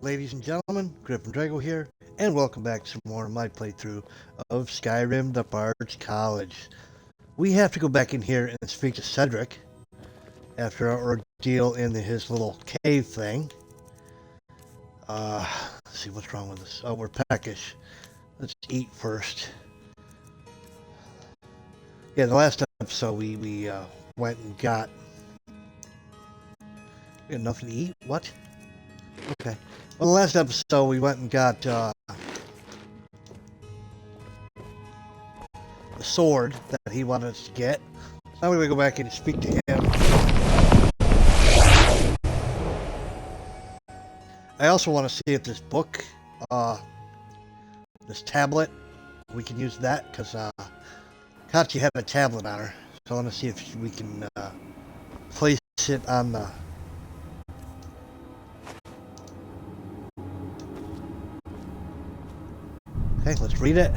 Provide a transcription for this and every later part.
Ladies and gentlemen, Griffin Drago here, and welcome back to some more of my playthrough of Skyrim, the Bards College. We have to go back in here and speak to Cedric after our ordeal in his little cave thing. Let's see what's wrong with us. Oh, we're peckish. Let's eat first. Yeah, the last episode we went and got... We got nothing to eat? What? Okay. Well, the last episode we went and got the sword that he wanted us to get. Now we're going to go back and speak to him. I also want to see if this book, this tablet, we can use that because Kachi had a tablet on her. So I want to see if we can place it on the... Okay, let's read it.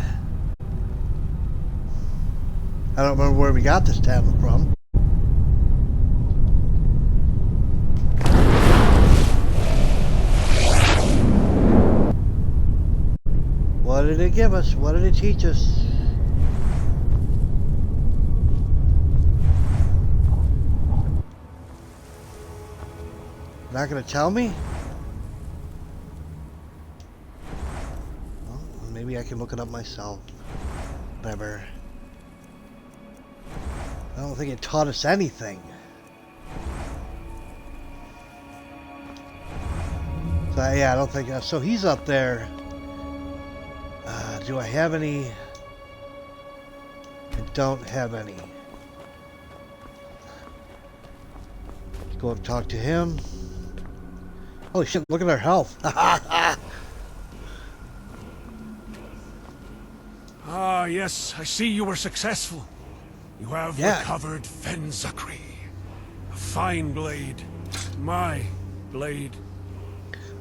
I don't remember where we got this tablet from. What did it give us? What did it teach us? Not gonna tell me? Maybe I can look it up myself. Whatever. I don't think it taught us anything. So yeah, I don't think... so he's up there. Do I have any? I don't have any. Let's go and talk to him. Holy shit, look at our health. Ah, yes, I see you were successful. You have recovered Fenzakri. A fine blade. My blade.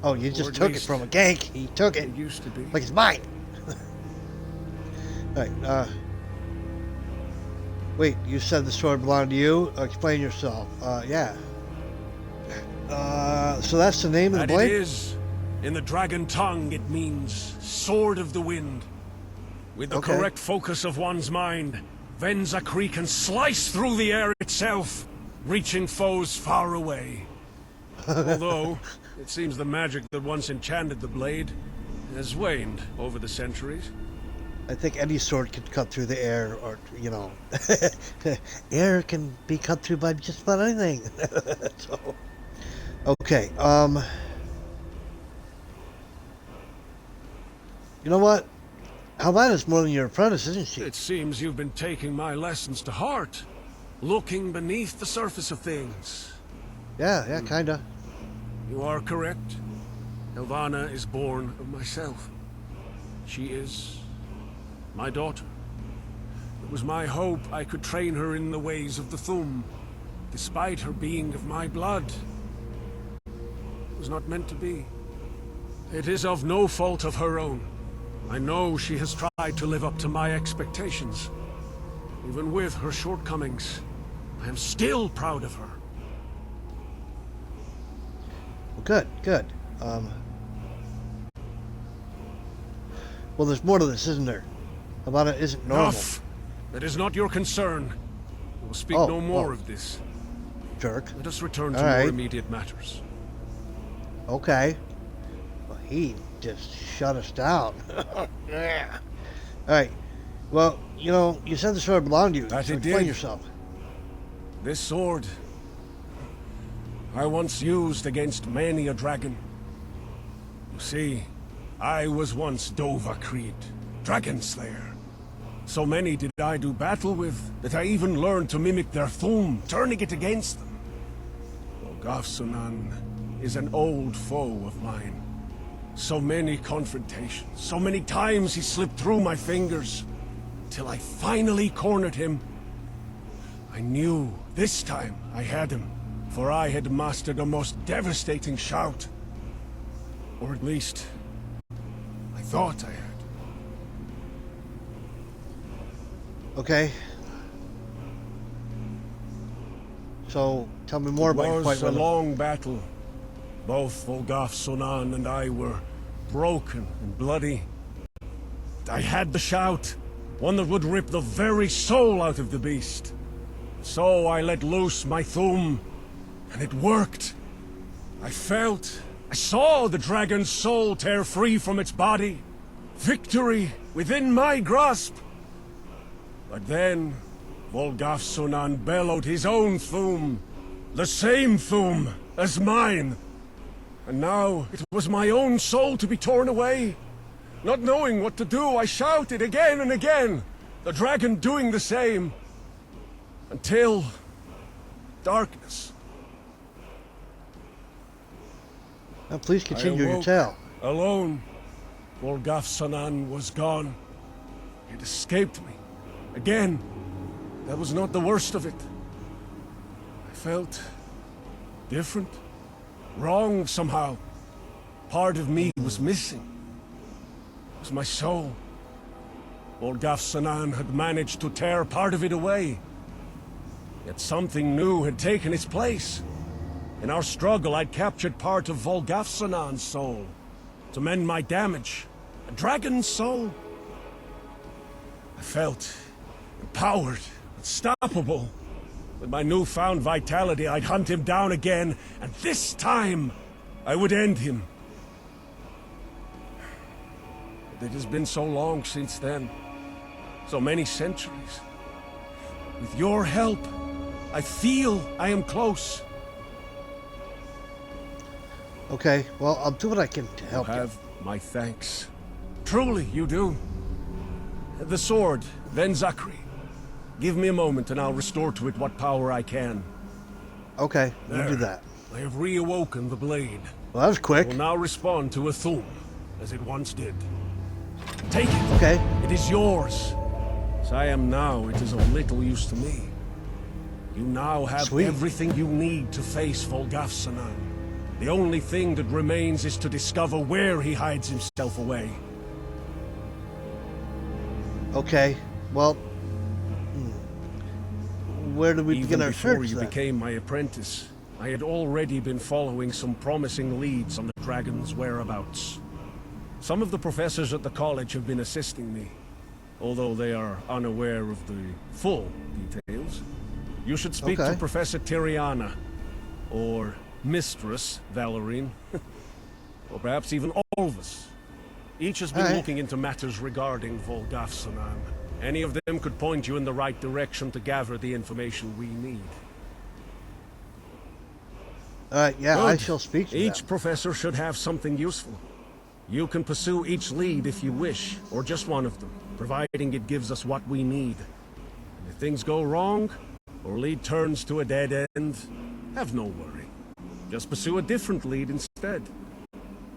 Oh, you just took it from a gank. He took it. It used to be. Like it's mine. Alright, wait, you said the sword belonged to you? Explain yourself. Yeah. So that's the name of the blade? It is. In the dragon tongue, it means Sword of the Wind. With the correct focus of one's mind, Fenzakri can slice through the air itself, reaching foes far away. Although, it seems the magic that once enchanted the blade has waned over the centuries. I think any sword can cut through the air, or, you know, air can be cut through by just about anything. So, okay, you know what? Havana's more than your apprentice, isn't she? It seems you've been taking my lessons to heart, looking beneath the surface of things. Yeah, kinda. You are correct. Helvana is born of myself. She is my daughter. It was my hope I could train her in the ways of the Thum, despite her being of my blood. It was not meant to be. It is of no fault of her own. I know she has tried to live up to my expectations. Even with her shortcomings, I am still proud of her. Well, good. Well, there's more to this, isn't there? Havana isn't normal. Enough! That is not your concern. We will speak no more of this. Jerk. Let us return to more immediate matters. Okay. Well, he just shut us down. Yeah. Alright. Well, you know, you said the sword belonged to you. That so it explain did. yourself. This sword, I once used against many a dragon. You see, I was once Dovahkiid, Dragon Slayer. So many did I do battle with, that I even learned to mimic their Thum, turning it against them. Ogafsunan is an old foe of mine. So many confrontations, so many times he slipped through my fingers, till I finally cornered him. I knew this time I had him, for I had mastered a most devastating shout. Or at least, I thought I had. Okay. So, tell me more about your fight It was a with him. long battle. Both Volgaf Sonan and I were broken and bloody. I had the shout, one that would rip the very soul out of the beast. So I let loose my thum, and it worked. I saw the dragon's soul tear free from its body. Victory within my grasp. But then, Volgaf Sonan bellowed his own thum, the same thum as mine. And now it was my own soul to be torn away. Not knowing what to do, I shouted again and again, the dragon doing the same. Until... darkness. Now please continue your tale. Alone. Volgaf Sonan was gone. It escaped me. Again. That was not the worst of it. I felt... different. Wrong somehow. Part of me was missing. It was my soul. Volgaf Sonan had managed to tear part of it away. Yet something new had taken its place. In our struggle, I'd captured part of Volgaf Sonan's soul. To mend my damage. A dragon's soul. I felt empowered, unstoppable. With my newfound vitality, I'd hunt him down again, and this time, I would end him. But it has been so long since then. So many centuries. With your help, I feel I am close. Okay, well, I'll do what I can to help you. Have my thanks. Truly, you do. The sword, then Zachary. Give me a moment and I'll restore to it what power I can. Okay, we'll do that. I have reawoken the blade. Well, that was quick. It will now respond to a thum, as it once did. Take it. Okay. It is yours. As I am now, it is of little use to me. You now have everything you need to face Volgaf Sonan. The only thing that remains is to discover where he hides himself away. Okay, well... where do we begin our search, Even before you became my apprentice, I had already been following some promising leads on the dragon's whereabouts. Some of the professors at the college have been assisting me, although they are unaware of the full details. You should speak to Professor Tiriana, or Mistress Valorine, or perhaps even Olvis. Each has been looking into matters regarding Volgaf Sonan. Any of them could point you in the right direction to gather the information we need. Yeah, I shall speak to Each professor should have something useful. You can pursue each lead if you wish, or just one of them, providing it gives us what we need. And if things go wrong, or lead turns to a dead end, have no worry. Just pursue a different lead instead.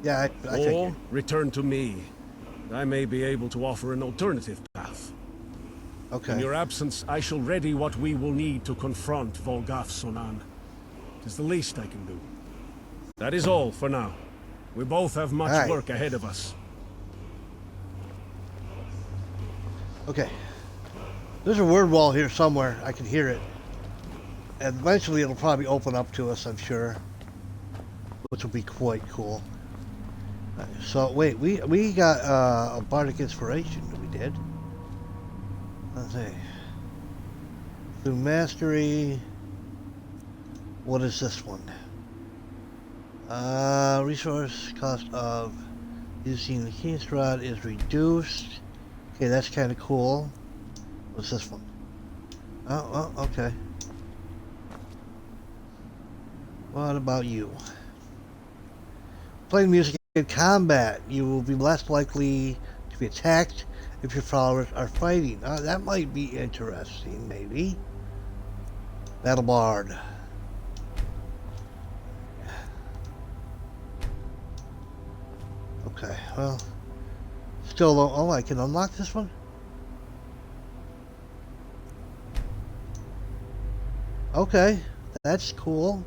Yeah, I or return to me. I may be able to offer an alternative path. Okay. In your absence, I shall ready what we will need to confront Volgaf Sonan. It is the least I can do. That is all for now. We both have much work ahead of us. Okay. There's a word wall here somewhere. I can hear it. And eventually it'll probably open up to us, I'm sure. Which will be quite cool. So, wait, we got a bardic inspiration. We did. Let's see. Through mastery. What is this one? Resource cost of using the King's Rod is reduced. Okay, that's kind of cool. What's this one? Oh, okay. What about you? Playing music in combat, you will be less likely to be attacked if your followers are fighting. That might be interesting, maybe. Battle Bard. Okay, well, still, oh, I can unlock this one? Okay, that's cool.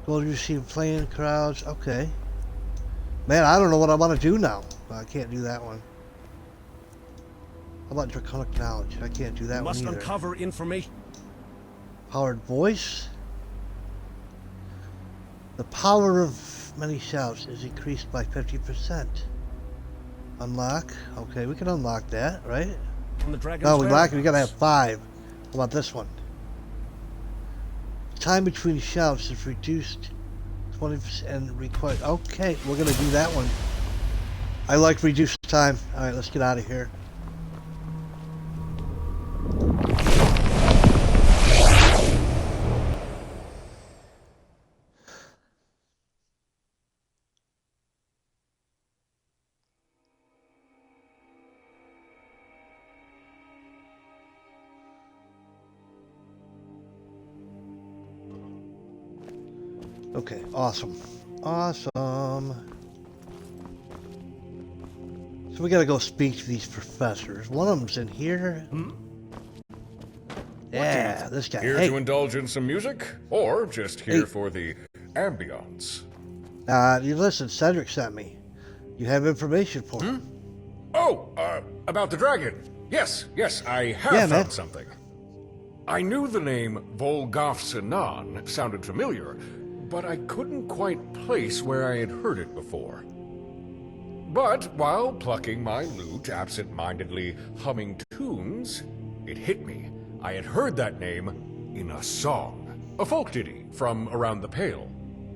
Gold you receive playing crowds, okay. Man, I don't know what I want to do now. I can't do that one. How about Draconic Knowledge? I can't do that one either. Must uncover information. Powered Voice? The power of many shouts is increased by 50%. Unlock. Okay, we can unlock that, right? On the dragon's No, we gotta have whereabouts. 5. How about this one? Time between shouts is reduced 20% and required. Okay, we're gonna do that one. I like reduced time. Alright, let's get out of here. Okay, awesome. Awesome. So we gotta go speak to these professors. One of them's in here. Yeah, this guy. Here Hey, to indulge in some music? Or just here Hey. for the ambiance? you listen, Cedric sent me. You have information for him. Oh, about the dragon. Yes, I have Yeah, found man. something. I knew the name Volgaf-Sinan sounded familiar, but I couldn't quite place where I had heard it before. But while plucking my lute, absent-mindedly humming tunes, it hit me. I had heard that name in a song, a folk ditty from around the Pale.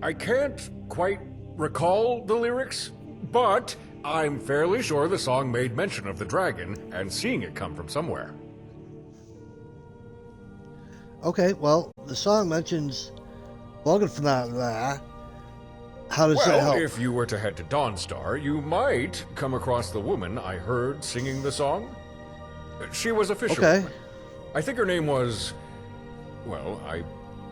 I can't quite recall the lyrics, but I'm fairly sure the song made mention of the dragon and seeing it come from somewhere. Okay, well, the song mentions Logan from that. How does that Well, help? if you were to head to Dawnstar, you might come across the woman I heard singing the song. She was a fisherwoman. Okay. I think her name was... Well, I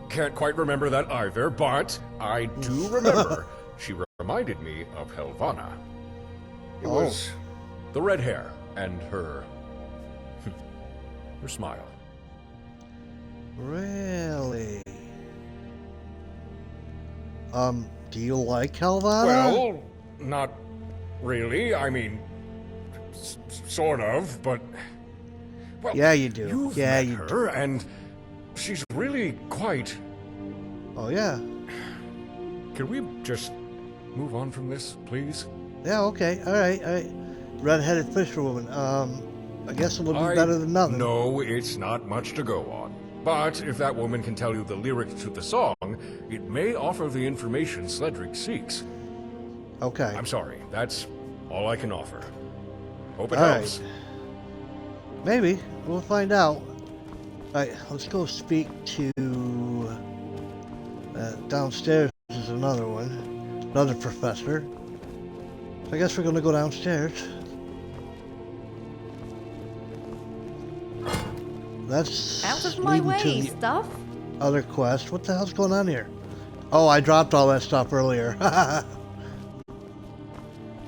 can't quite remember that either, but I do remember she reminded me of Helvana. It Oh. was the red hair and her... her smile. Really? Do you like Helvana? Well, not really. I mean, sort of, but... Well, Yeah, you do. You've Yeah, met you her, and she's really quite... Oh, yeah. Can we just move on from this, please? Yeah, okay. All right. Red-headed fisherwoman. I guess it would be better than nothing. No, it's not much to go on. But if that woman can tell you the lyrics to the song, it may offer the information Sledric seeks. Okay. I'm sorry, that's all I can offer. Hope it All helps. right. Maybe. We'll find out. All right, let's go speak to... downstairs is another one. Another professor. I guess we're going to go downstairs. That's Out of my leading to way, the stuff. other quest. What the hell's going on here? Oh, I dropped all that stuff earlier.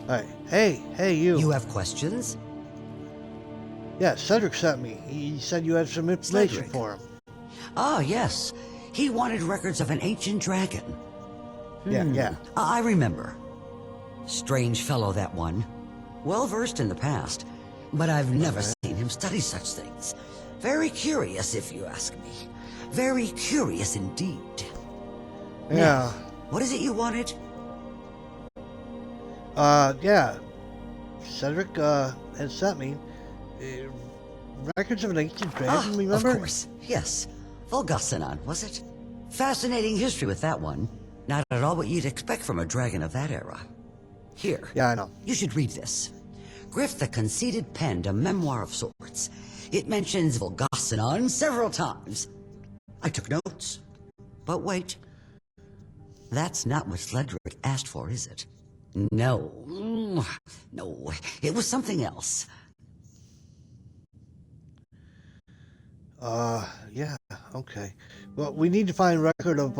Alright. Hey, you. You have questions? Yeah, Cedric sent me. He said you had some information Cedric. for him. Ah, yes. He wanted records of an ancient dragon. Yeah. I remember. Strange fellow, that one. Well versed in the past, but I've never seen him study such things. Very curious, if you ask me. Very curious indeed. Yeah. What is it you wanted? Yeah. Cedric, had sent me records of an ancient dragon, remember? Of course. Yes. Volgasinan, was it? Fascinating history with that one. Not at all what you'd expect from a dragon of that era. Here. Yeah, I know. You should read this. Griff the Conceited penned a memoir of sorts. It mentions Volgasinan several times. I took notes. But wait. That's not what Sledric asked for, is it? No. No. It was something else. Yeah, okay. Well, we need to find record of,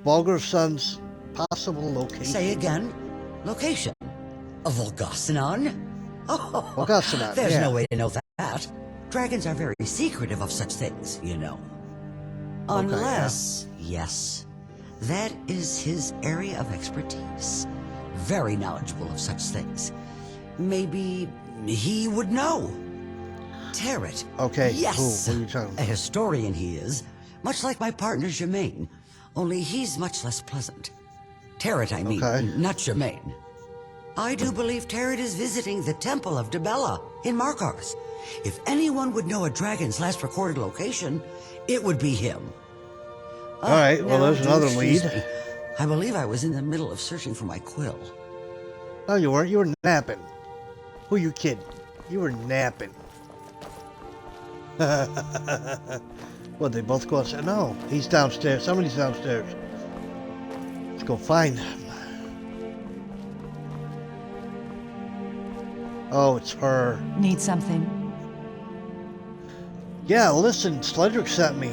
Volgarsson's possible location. Say again. Location. A Volgasinan? Oh, Volgasinan, there's yeah. no way to know that. Dragons are very secretive of such things, you know. Unless, yes, that is his area of expertise. Very knowledgeable of such things. Maybe he would know. Terret. Okay, Yes. cool. What are you talking A about? historian he is, much like my partner Germain, only he's much less pleasant. Tarot, I mean, Okay. not Germain. I do believe Tarot is visiting the Temple of Dibella in Markarth. If anyone would know a dragon's last recorded location, it would be him. All right, well, now there's do another excuse lead. me. I believe I was in the middle of searching for my quill. No, you weren't. You were napping. Who you kidding? You were napping. What, they both go outside? No, he's downstairs. Somebody's downstairs. Let's go find him. Oh, it's her. Need something? Yeah, listen, Sledrick sent me.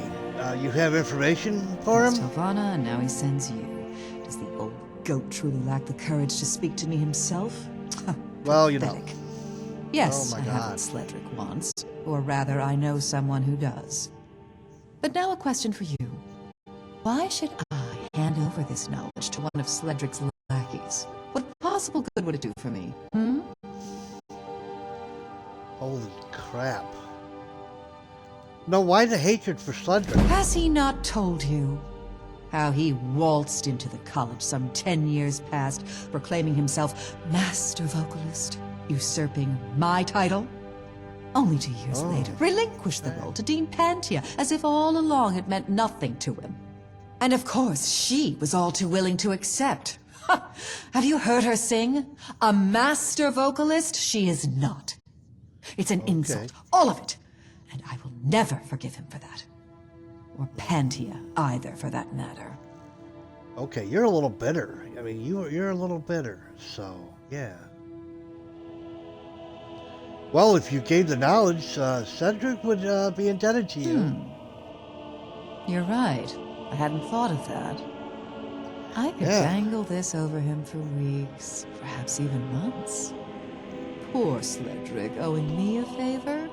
You have information for him? Asked Helvana, and now he sends you. Does the old goat truly lack the courage to speak to me himself? Well, you know. Pathetic. Yes, Oh my I have God. what Sledrick wants. Or rather, I know someone who does. But now a question for you. Why should I hand over this knowledge to one of Sledrick's lackeys? What possible good would it do for me? Hmm? Holy crap. No, why the hatred for Sledrick? Has he not told you how he waltzed into the college some 10 years past, proclaiming himself master vocalist, usurping my title? Only 2 years later, relinquished the role to Dean Pantia, as if all along it meant nothing to him. And of course, she was all too willing to accept. Ha! Have you heard her sing? A master vocalist? She is not. It's an insult, all of it. And I will never forgive him for that. Or Pantia, either, for that matter. Okay, you're a little bitter. I mean, you're a little bitter, so, yeah. Well, if you gave the knowledge, Cedric would be indebted to you. You're right. I hadn't thought of that. I could Yeah. dangle this over him for weeks, perhaps even months. Poor Sledrick, owing me a favor?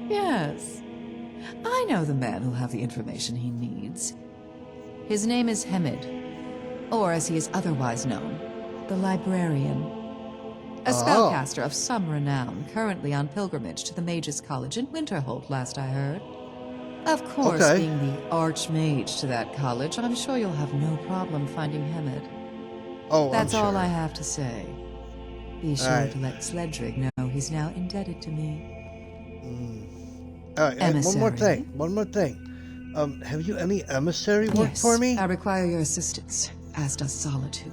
Yes. I know the man who'll have the information he needs. His name is Hemid, or as he is otherwise known, the Librarian. A spellcaster of some renown, currently on pilgrimage to the Mages' College in Winterhold, last I heard. Of course, Okay. being the Archmage to that college, I'm sure you'll have no problem finding Hemid. Oh, That's I'm all sure. I have to say. Be sure Alright. to let Sledrick know he's now indebted to me. All right, and one more Emissary. thing. One more thing. Have you any emissary work Yes, for me? I require your assistance, as does Solitude.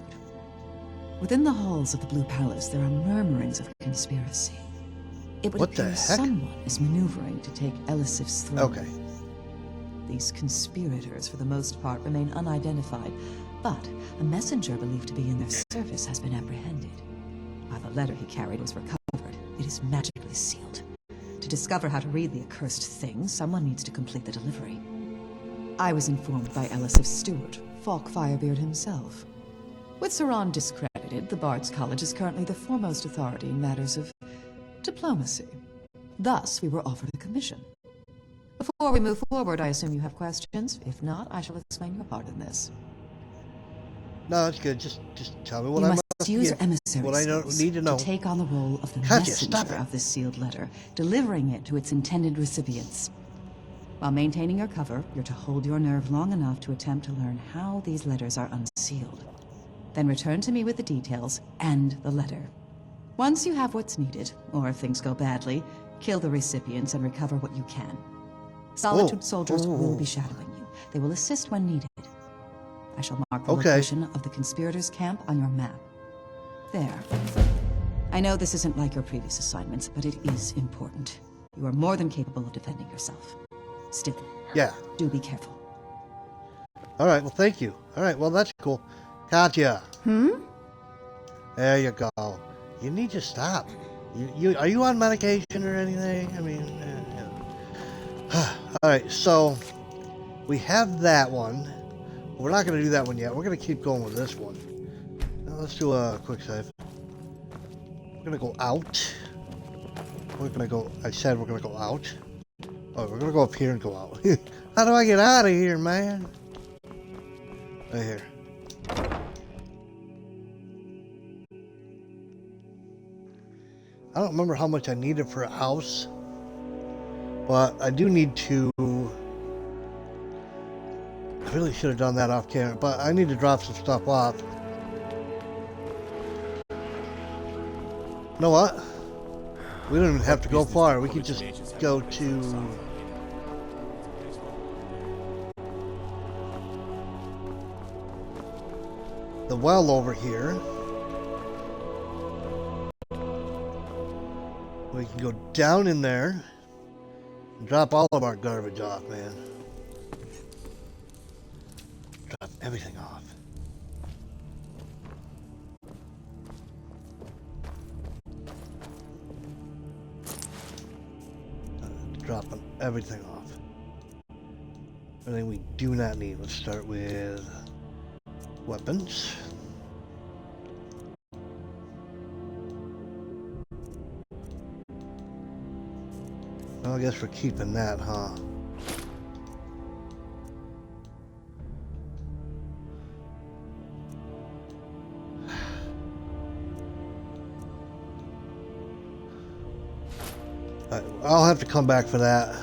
Within the halls of the Blue Palace, there are murmurings of conspiracy. It would What the appear heck? someone is maneuvering to take Elisif's throne. Okay. These conspirators, for the most part, remain unidentified, but a messenger believed to be in their service has been apprehended. While the letter he carried was recovered, it is magically sealed. To discover how to read the accursed thing, someone needs to complete the delivery. I was informed by Elisif's steward, Falk Firebeard himself. With Saran discredited, the Bards College is currently the foremost authority in matters of diplomacy. Thus, we were offered a commission. Before we move forward, I assume you have questions. If not, I shall explain your part in this. No, that's good. Just tell me what You I must use get, emissary what I skills need to know. take on the role of the Katya, stop messenger it. of this sealed letter, delivering it to its intended recipients. While maintaining your cover, you're to hold your nerve long enough to attempt to learn how these letters are unsealed. Then return to me with the details and the letter. Once you have what's needed, or if things go badly, kill the recipients and recover what you can. Solitude soldiers will be shadowing you. They will assist when needed. I shall mark the Okay. location of the conspirators' camp on your map. There. I know this isn't like your previous assignments, but it is important. You are more than capable of defending yourself. Still, Yeah. do be careful. All right. Well, thank you. All right. Well, that's cool. Katya. There you go. You need to stop. You are you on medication or anything? I mean, yeah. All right. So we have that one. We're not going to do that one yet. We're going to keep going with this one. Now, let's do a quick save. We're going to go out. We're going to go... I said we're going to go out. Oh, we're going to go up here and go out. How do I get out of here, man? Right here. I don't remember how much I needed for a house. But I do need to... I really should have done that off camera, but I need to drop some stuff off. You know what? We don't even have to go far. We can just go to... the well over here. We can go down in there and drop all of our garbage off, man. Drop everything off. Dropping everything off. Everything we do not need. Let's start with weapons. Well, I guess we're keeping that, huh? I'll have to come back for that.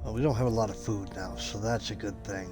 Well, we don't have a lot of food now, so that's a good thing.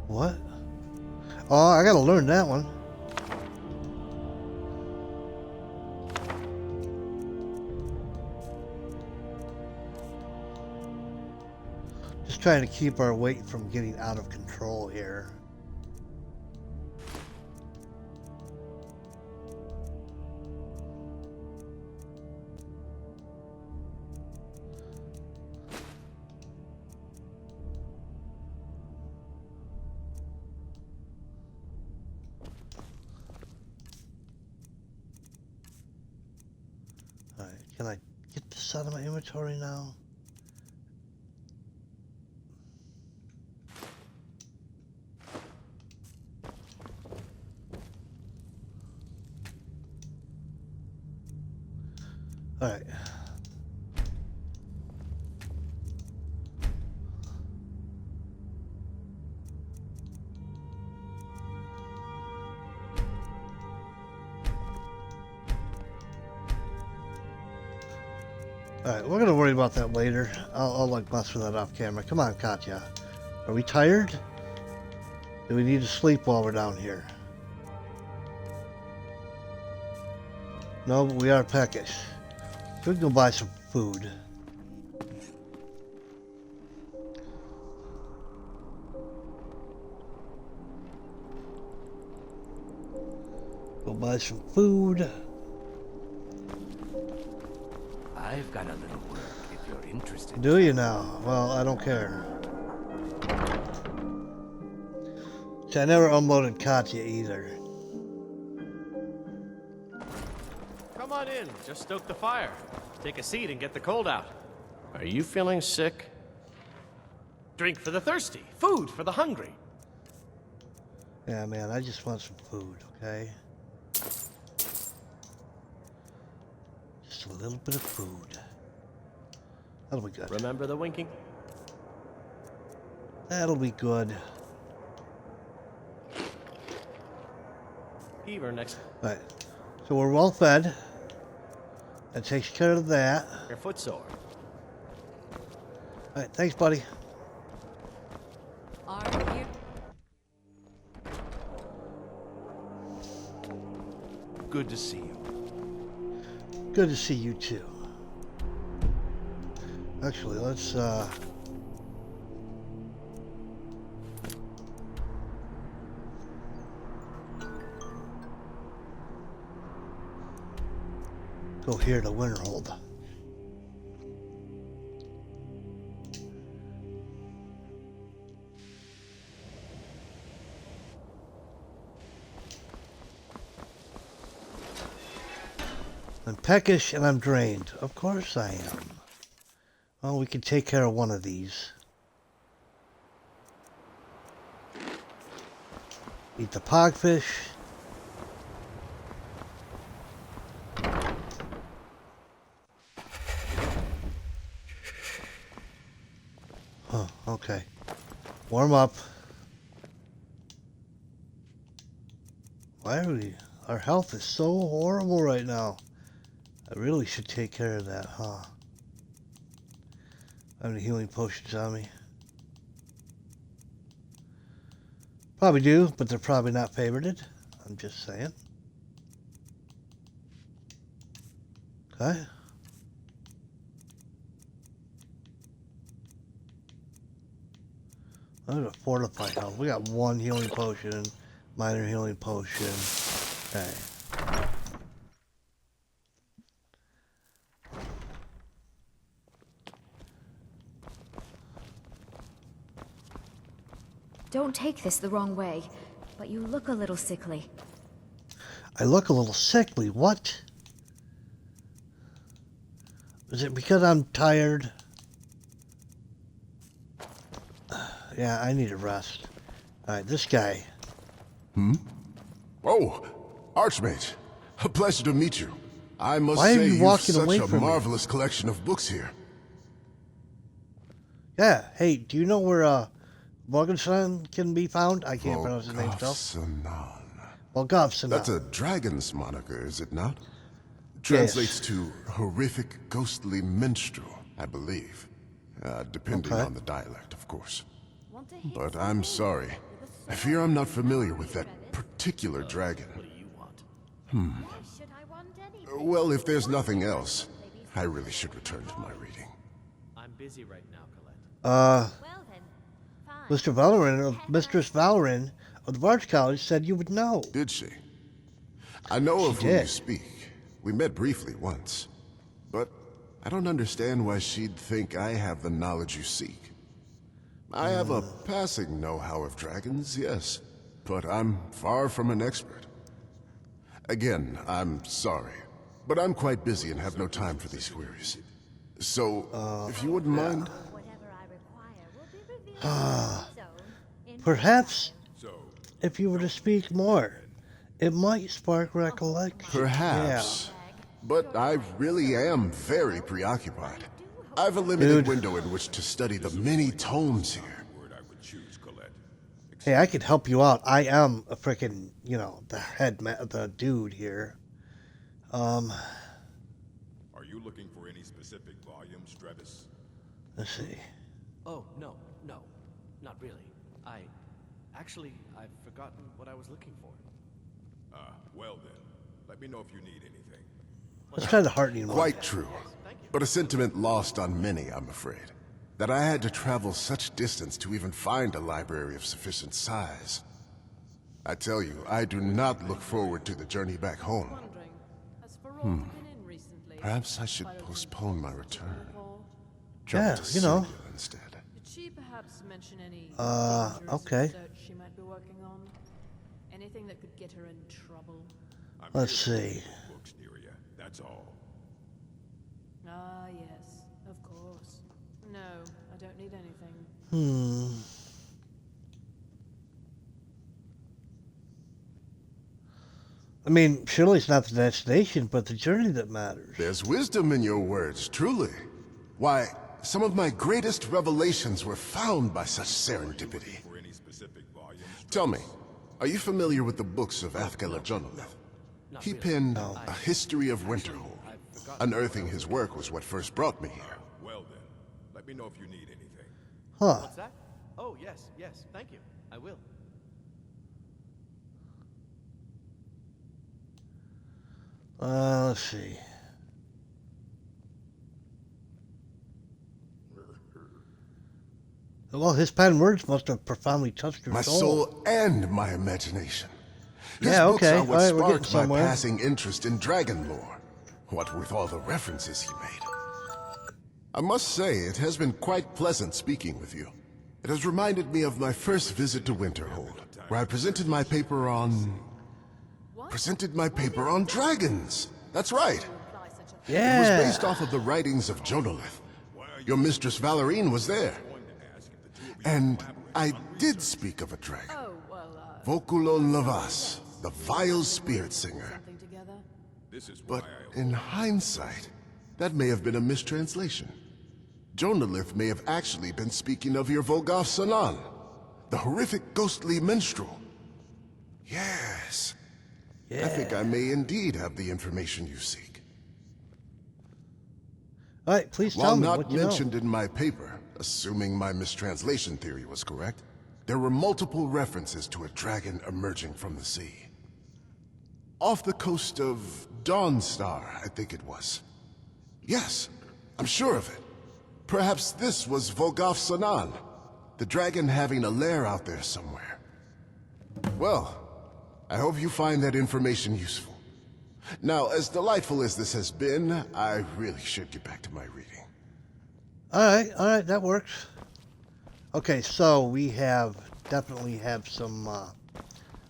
What? Oh, I gotta learn that one. Just trying to keep our weight from getting out of control here. Can I get this out of my inventory now? All right. Alright, we're gonna worry about that later. I'll like mess with that off camera. Come on, Katya. Are we tired? Do we need to sleep while we're down here? No, but we are peckish. So we can go buy some food. Go buy some food. I've got a little work if you're interested. Do you now? Well, I don't care. See, I never unloaded Katya either. Come on in, just stoke the fire. Take a seat and get the cold out. Are you feeling sick? Drink for the thirsty, food for the hungry. Yeah, man, I just want some food, okay? Just a little bit of food. That'll be good. Remember the winking? That'll be good. Fever next. Right. So we're well fed. That takes care of that. Your foot sore. Alright, thanks, buddy. Are you? Good to see you. Good to see you too. Actually, let's go here to Winterhold. I'm peckish and I'm drained. Of course I am. Well, we can take care of one of these. Eat the pogfish. Oh, okay. Warm up. Why are we... Our health is so horrible right now. I really should take care of that, huh? I have any healing potions on me? Probably do, but they're probably not favorited. I'm just saying. Okay. I'm gonna fortify health. We got one healing potion, minor healing potion. Okay. Don't take this the wrong way, but you look a little sickly. I look a little sickly. What? Is it because I'm tired? Yeah, I need a rest. Alright, this guy. Oh, Archmage. A pleasure to meet you. I must Why are say you you've walking such away a from me? marvelous collection of books here. Yeah, hey, do you know where Morgenstern can be found? I can't pronounce his name still. Volgafsanan. Volgafsanan. That's a dragon's moniker, is it not? Translates to horrific, ghostly minstrel, I believe. Depending Okay. on the dialect, of course. But I'm sorry. I fear I'm not familiar with that particular dragon. Well, if there's nothing else, I really should return to my reading. I'm busy right now, Colette. Mr. Valoran, Mistress Valoran of the Bards College said you would know. Did she? I know of whom did. you speak. We met briefly once. But I don't understand why she'd think I have the knowledge you seek. I have a passing know-how of dragons, yes. But I'm far from an expert. Again, I'm sorry. But I'm quite busy and have no time for these queries. So, if you wouldn't mind... Perhaps, if you were to speak more, it might spark recollection. Perhaps. But I really am very preoccupied. I've a limited Dude. window in which to study the many tomes here. Hey, I could help you out. I am a freaking, you know, the dude here. Are you looking for any specific volumes, Travis? Let's see. Oh, no, not really. I've forgotten what I was looking for. Well then, let me know if you need anything. Let's try the heartening one. Quite true. But a sentiment lost on many, I'm afraid. That I had to travel such distance to even find a library of sufficient size. I tell you, I do not look forward to the journey back home. Perhaps I should postpone my return. Yeah, Jump to you know. Syria instead. Did she perhaps mention any okay. research she might be working on? Anything that could get her in trouble? I'm Let's here to see. look for books near you, that's all. Ah, yes, of course. No, I don't need anything. I mean, surely it's not the destination, but the journey that matters. There's wisdom in your words, truly. Why, some of my greatest revelations were found by such serendipity. For any specific volumes? Tell me, are you familiar with the books of Athkela Jonolith? He penned A History of Winterhold. Unearthing his work was what first brought me here. Well then, let me know if you need anything. Huh. What's that? Oh, yes, thank you. I will. Let's see. Well, his pen words must have profoundly touched your My soul and my imagination. His Yeah, books okay. are what All right, we're getting sparked my somewhere. passing interest in dragon lore. What with all the references he made. I must say, it has been quite pleasant speaking with you. It has reminded me of my first visit to Winterhold, where I presented my paper on... dragons! That's right! It was based off of the writings of Jonolith. Your mistress Valerine was there. And I did speak of a dragon. Oh, well, Vokulon Lavas, the vile spirit singer. something together? But in hindsight, that may have been a mistranslation. Jonolith may have actually been speaking of your Volgoth Sanan, the horrific ghostly minstrel. Yes. Yeah. I think I may indeed have the information you seek. All right, please tell While me not what you know. mentioned in my paper, assuming my mistranslation theory was correct, there were multiple references to a dragon emerging from the sea. Off the coast of Dawnstar, I think it was. Yes, I'm sure of it. Perhaps this was Volgoth Sanan, the dragon having a lair out there somewhere. Well, I hope you find that information useful. Now, as delightful as this has been, I really should get back to my reading. All right, that works. Okay, so we definitely have some a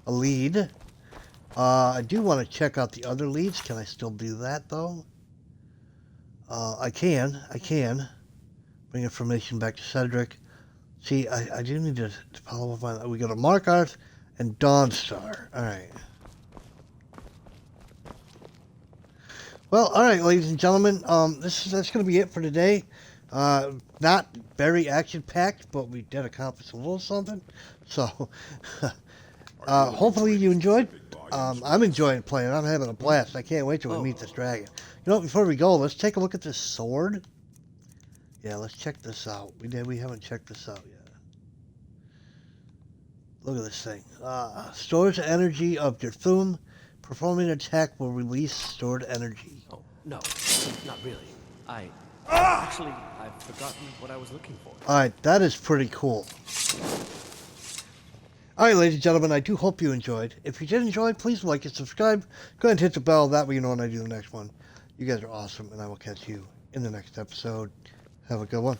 lead. I do want to check out the other leads. Can I still do that though? I can. Bring information back to Cedric. See, I do need to follow up on. We go to Markarth and Dawnstar. All right. Well, all right, ladies and gentlemen. That's going to be it for today. Not very action-packed, but we did accomplish a little something. So, hopefully you enjoyed. I'm enjoying playing. I'm having a blast. I can't wait till we meet this dragon. You know, before we go, let's take a look at this sword. Yeah, let's check this out. We haven't checked this out yet. Look at this thing. Stores the energy of your thumb. Performing an attack will release stored energy. Oh, no, not really. Actually, I've forgotten what I was looking for. Alright, that is pretty cool. Alright, ladies and gentlemen, I do hope you enjoyed. If you did enjoy, please like and subscribe. Go ahead and hit the bell. That way you know when I do the next one. You guys are awesome, and I will catch you in the next episode. Have a good one.